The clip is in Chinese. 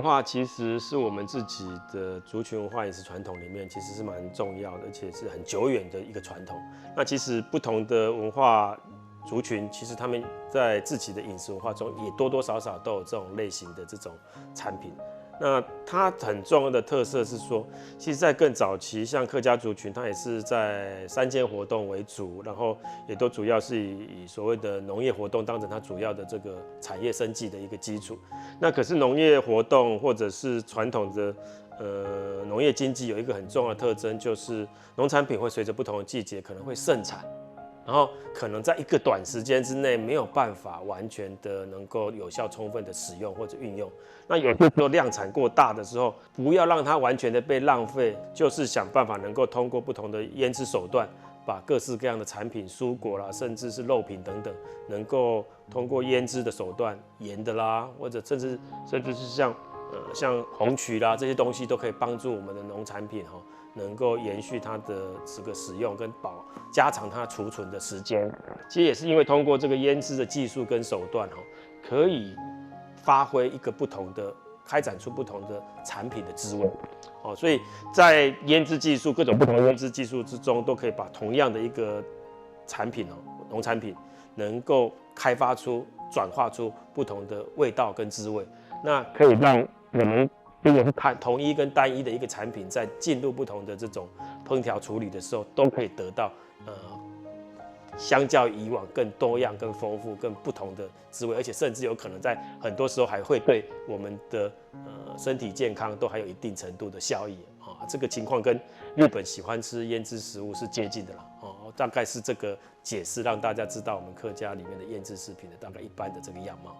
化其实是我们自己的族群文化饮食传统里面，其实是蛮重要的，而且是很久远的一个传统。那其实不同的文化族群，其实他们在自己的饮食文化中，也多多少少都有这种类型的这种产品。那它很重要的特色是说，其实在更早期，像客家族群，它也是在山间活动为主，然后也都主要是以所谓的农业活动当成它主要的这个产业生计的一个基础。那可是农业活动或者是传统的农业经济有一个很重要的特征，就是农产品会随着不同的季节可能会盛产。然后可能在一个短时间之内没有办法完全的能够有效充分的使用或者运用。那有些时候量产过大的时候，不要让它完全的被浪费，就是想办法能够通过不同的腌制手段，把各式各样的产品、蔬果啦，甚至是肉品等等，能够通过腌制的手段，盐的啦，或者甚至是像红曲啦这些东西，都可以帮助我们的农产品哈。能够延续它的这个使用跟加长它储存的时间，其实也是因为通过这个腌制的技术跟手段可以发挥一个开展出不同的产品的滋味所以在腌制技术各种不同的腌制技术之中，都可以把同样的一个产品农产品能够开发出转化出不同的味道跟滋味，那可以让我们如果是同一跟单一的一个产品，在进入不同的这种烹调处理的时候，都可以得到相较以往更多样、更丰富、更不同的滋味，而且甚至有可能在很多时候还会对我们的身体健康都还有一定程度的效益这个情况跟日本喜欢吃腌制食物是接近的啦大概是这个解释让大家知道我们客家里面的腌制食品的大概一般的这个样貌。